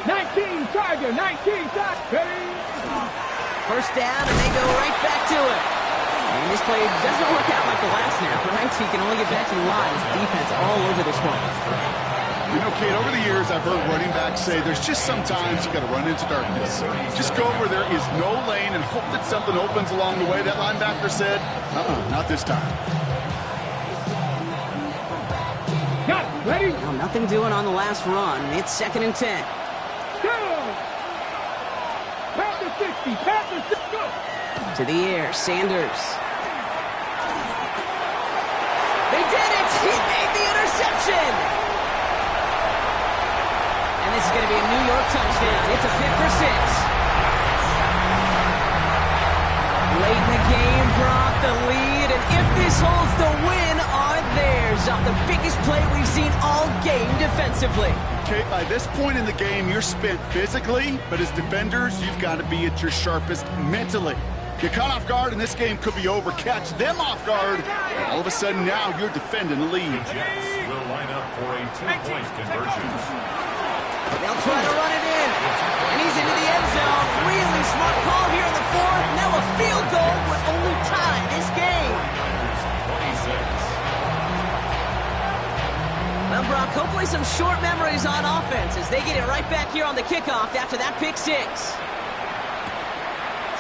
C: 19 Tiger! 19 Tiger! Ready!
A: 1st down, and they go right back to it. And this play doesn't work out like the last snap, right? So you can only get back to the line as the defense all over this one.
B: You know, Kate, over the years, I've heard running backs say there's just sometimes you got to run into darkness. Just go where there is no lane and hope that something opens along the way. That linebacker said, not this time.
C: Got it! Ready?
A: Well, nothing doing on the last run. It's 2nd and 10.
C: Go! Pass the 60! Pass the 60! Go!
A: To the air, Sanders. They did it! He made the interception! And this is going to be a New York touchdown. It's a pick for 6. Late in the game, Brock the lead, and if this holds, the win are theirs off the biggest play we've seen all game defensively.
B: Okay, by this point in the game, you're spent physically, but as defenders, you've got to be at your sharpest mentally. Get caught off guard, and this game could be over. Catch them off guard, and all of a sudden now you're defending the lead.
D: The Jets will line up for a 2-point conversion.
A: They'll try to run it in, and he's into the end zone. Really smart call here in the 4th. Now a field goal would only tie this game.
D: 26.
A: Well, Brock, hopefully some short memories on offense as they get it right back here on the kickoff after that pick 6.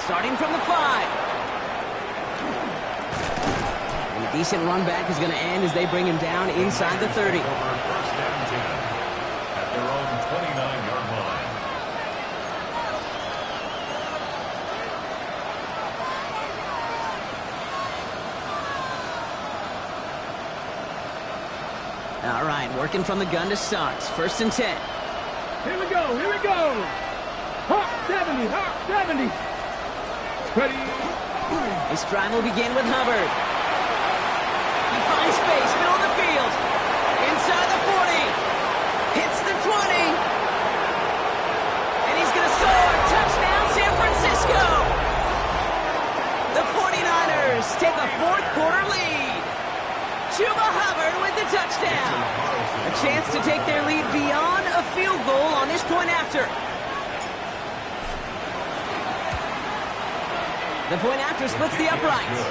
A: Starting from the 5. And a decent run back is going to end as they bring him down inside the 30.
D: 1st and 10 at their own 29-yard line.
A: All right, working from the gun to start. 1st and 10.
C: Here we go! Here we go! Hawk 70! Hawk 70! Ready?
A: This drive will begin with Hubbard. He finds space, middle of the field. Inside the 40. Hits the 20. And he's going to score. Touchdown, San Francisco. The 49ers take a 4th quarter lead. Chuba Hubbard with the touchdown. A chance to take their lead beyond a field goal on this point after. The point after splits the uprights.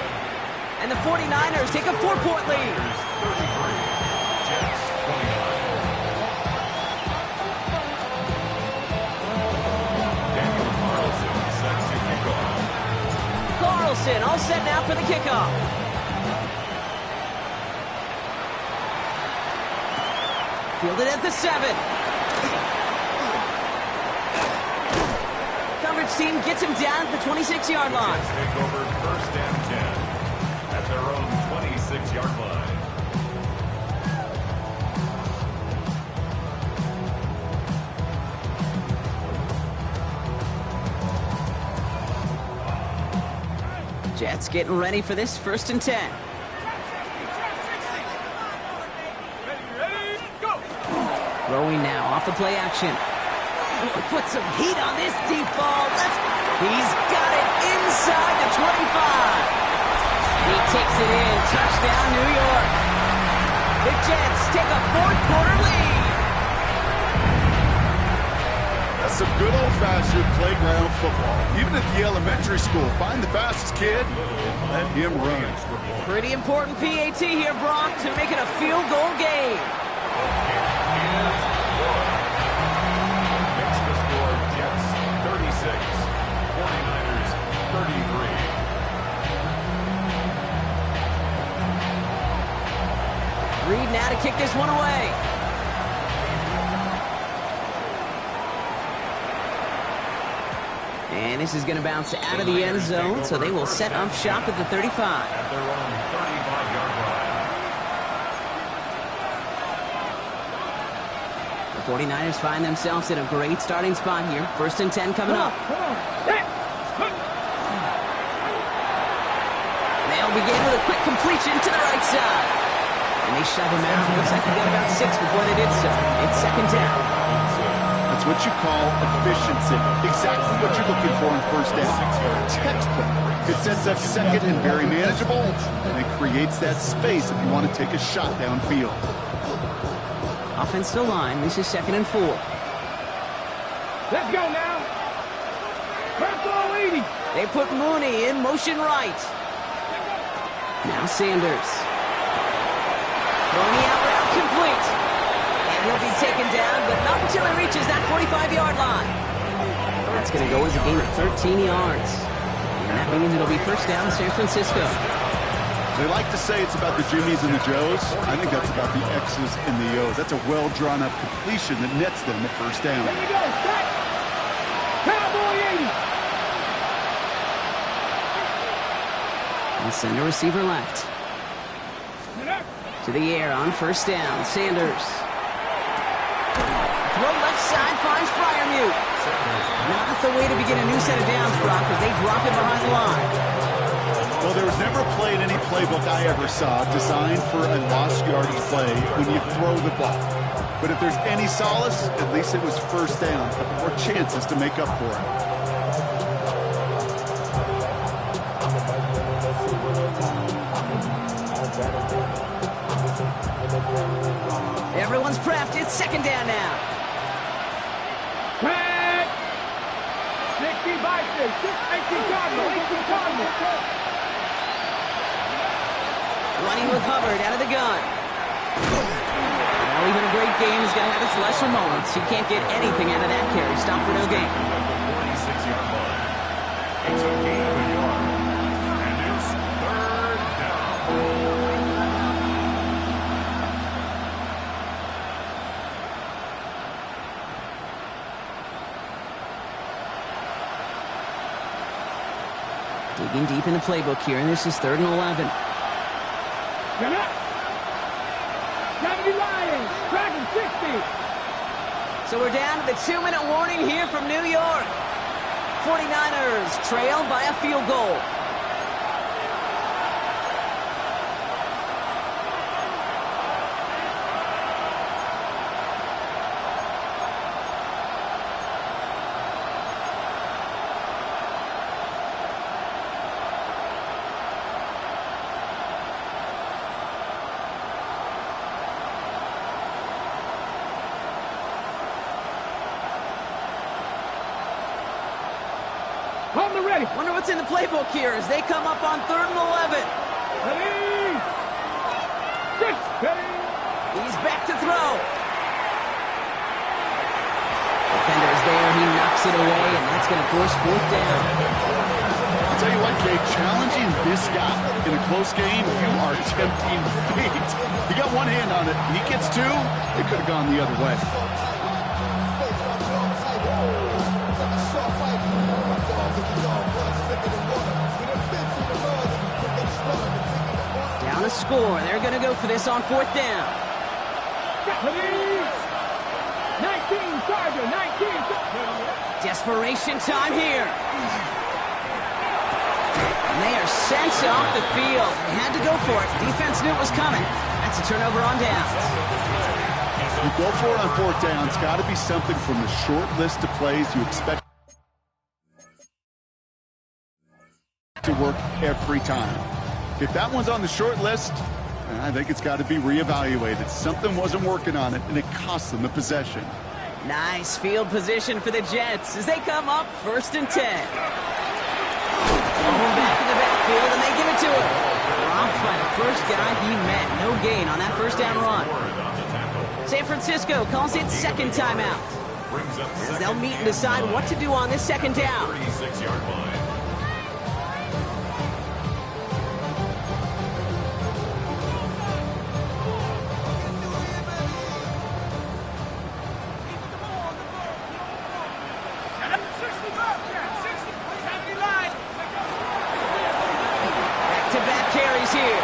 A: And the 49ers take a 4-point lead. Carlson all set now for the kickoff. Fielded at the 7. Coverage team gets him down at the 26-yard line.
D: Take over 1st and 10 at their own 26-yard line.
A: Jets getting ready for this 1st and 10.
C: Ready, go!
A: Throwing now off the play action. Put some heat on this deep ball. He's got it inside the 25. He takes it in. Touchdown, New York. The Jets take a 4th quarter lead.
B: That's some good old-fashioned playground football. Even at the elementary school, find the fastest kid and let him run.
A: Pretty important PAT here, Brock, to make it a field goal game.
D: Makes the score Jets 36, 49ers 33.
A: Reed now to kick this one away. And this is going to bounce out of the end zone, so they will set up shop at the 35.
D: At their own 35-yard line.
A: The 49ers find themselves in a great starting spot here. 1st and 10 coming up. They'll begin with a quick completion to the right side. And they shove him out. Looks like they got about 6 before they did so. It's 2nd down.
B: That's what you call efficiency. Exactly what you're looking for in 1st down. Textbook. It sets up 2nd and very manageable, and it creates that space if you want to take a shot downfield.
A: Offensive line. This is 2nd and 4.
C: Let's go now. First ball 80.
A: They put Mooney in motion right. Now Sanders. Throwing the out route complete. And he'll be taken down, but not until he reaches that 45-yard line. That's going to go as a gain of 13 yards. And that means it'll be 1st down San Francisco.
B: They like to say it's about the Jimmies and the Joes. I think that's about the X's and the O's. That's a well-drawn-up completion that nets them the 1st down.
C: Here we go. Back. Cowboy 80.
A: And send a receiver left. To the air on 1st down. Sanders. Throw left side finds Freiermuth. Not the way to begin a new set of downs, Brock, as they drop it behind the line.
B: Well, there was never a play in any playbook I ever saw designed for a lost yardage play when you throw the ball. But if there's any solace, at least it was 1st down. A couple more chances to make up for it.
A: Everyone's prepped. It's 2nd down now.
C: Back. 60 by 6. 18 Cardinal. 18 Cardinal.
A: Running with Hubbard out of the gun. Well, even a great game is going to have its lesser moments. You can't get anything out of that carry. Stop for no gain.
D: 46-yard line. It's a gain of a yard. And it's 3rd down.
A: Digging deep in the playbook here, and this is 3rd and 11.
C: Come up. 70 Lions. Dragon 60.
A: So we're down to the 2-minute warning here from New York. 49ers trail by a field goal.
C: On the ready.
A: Wonder what's in the playbook here as they come up on 3rd and 11.
C: Ready. 6. Ready.
A: He's back to throw. Defender is there. He knocks it away, and that's going to force 4th down.
B: I'll tell you what, Kate, challenging this guy in a close game, you are tempting fate. He got one hand on it. He gets 2. It could have gone the other way.
A: Down a score. They're going to go for this on 4th down.
C: 19 Charger. 19.
A: Desperation time here. And they are sent off the field. They had to go for it. Defense knew it was coming. That's a turnover on downs.
B: You go for it on fourth down. It's got to be something from the short list of plays you expect to work every time. If that one's on the short list, I think it's got to be reevaluated. Something wasn't working on it, and it cost them the possession.
A: Nice field position for the Jets as they come up 1st and 10. Back in the backfield, and they give it to him. Dropped by the first guy he met. No gain on that first down run. San Francisco calls it second timeout, as they'll meet and decide what to do on this second down.
D: 36-yard line.
A: Back-to-back carries here.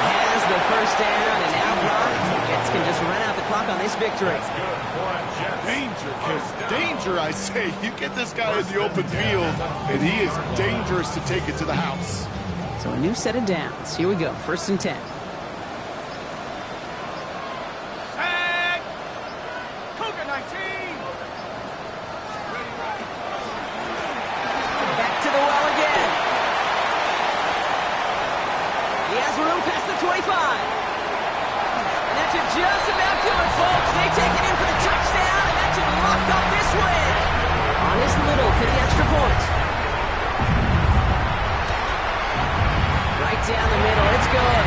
A: He has the first down, and now Brock, the Jets can just run out the clock on this victory.
B: Danger, kids. Danger, I say. You get this guy in the open field, and he is dangerous to take it to the house.
A: So a new set of downs. Here we go, 1st and 10.
C: Tag! Cougar 19!
A: Back to the well again. He has room past the 25. And that should just about do it, folks. They take it in for the touchdown, and that should lock up this win. On his little for the extra point. Right down the middle, it's good.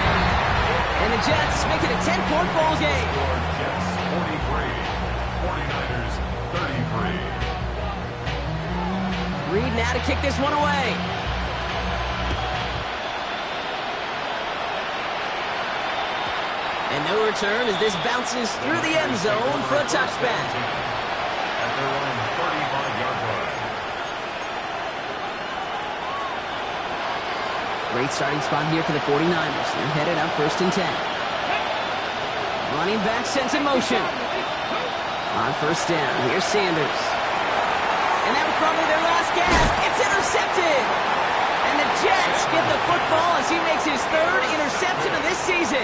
A: And the Jets make it a 10-point ball game.
D: Jets 43, 49ers 33.
A: Reed now to kick this one away. And no return as this bounces through the end zone for a touchback.
D: At their own 35-yard line.
A: Great starting spot here for the 49ers. They're headed up 1st and 10. Running back sent in motion. On 1st down, here's Sanders. And that was probably their last gasp. It's intercepted. And the Jets get the football as he makes his 3rd interception of this season.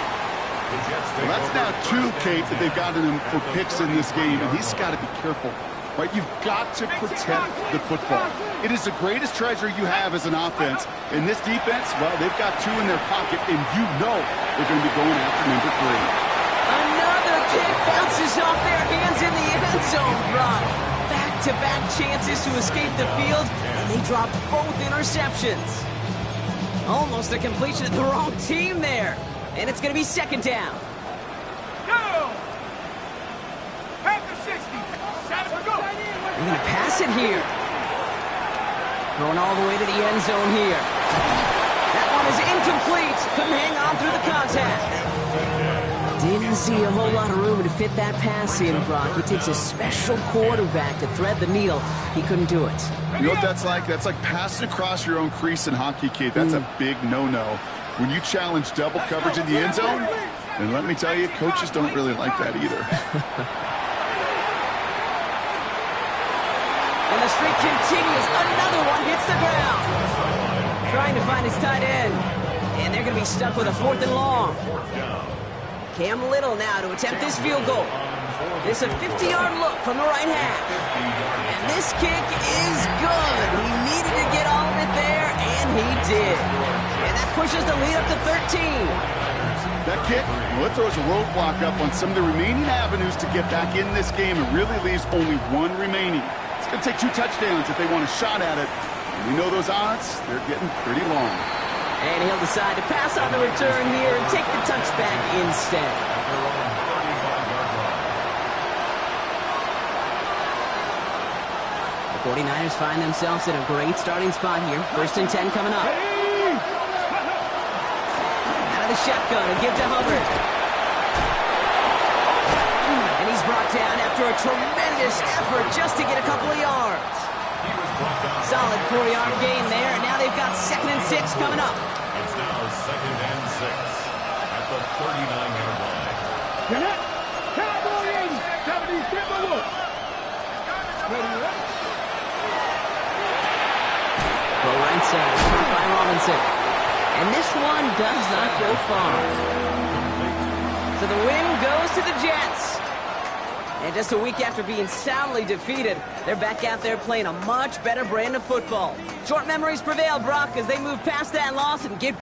B: Well, that's now 2, Kate, that they've gotten him for picks in this game, and he's got to be careful. Right? You've got to protect the football. It is the greatest treasure you have as an offense. And this defense, well, they've got 2 in their pocket, and you know they're going to be going after number 3.
A: Another kick bounces off their hands in the end zone, Brock. Back-to-back chances to escape the field, and they dropped both interceptions. Almost a completion of the wrong team there. And it's going to be 2nd down.
C: Go! Back to 60. 7 to go.
A: They're going to pass it here. Going all the way to the end zone here. That one is incomplete. Couldn't hang on through the contact. Didn't see a whole lot of room to fit that pass in, Brock. It takes a special quarterback to thread the needle. He couldn't do it.
B: You know what that's like? That's like passing across your own crease in hockey, Kate. That's a big no-no. When you challenge double coverage in the end zone, and let me tell you, coaches don't really like that either.
A: And the streak continues. Another one hits the ground. Trying to find his tight end. And they're going to be stuck with a 4th and long. Cam Little now to attempt this field goal. This a 50-yard look from the right half. And this kick is good. He needed to get all of it there, and he did. And that pushes the lead up to 13.
B: That kick, well, it throws a roadblock up on some of the remaining avenues to get back in this game and really leaves only 1 remaining. It's going to take 2 touchdowns if they want a shot at it. And we know those odds, they're getting pretty long.
A: And he'll decide to pass on the return here and take the touchback instead. The 49ers find themselves in a great starting spot here. 1st and 10 coming up. Out of the shotgun and give to Hubbard. And he's brought down after a tremendous effort just to get a couple of yards. Solid 4-yard gain there, and now they've got 2nd and 6 coming up.
D: It's now 2nd and 6 at the 39-yard line.
A: Lawrence side, caught by Robinson. And this one does not go far. So the win goes to the Jets. And just a week after being soundly defeated, they're back out there playing a much better brand of football. Short memories prevail, Brock, as they move past that loss and get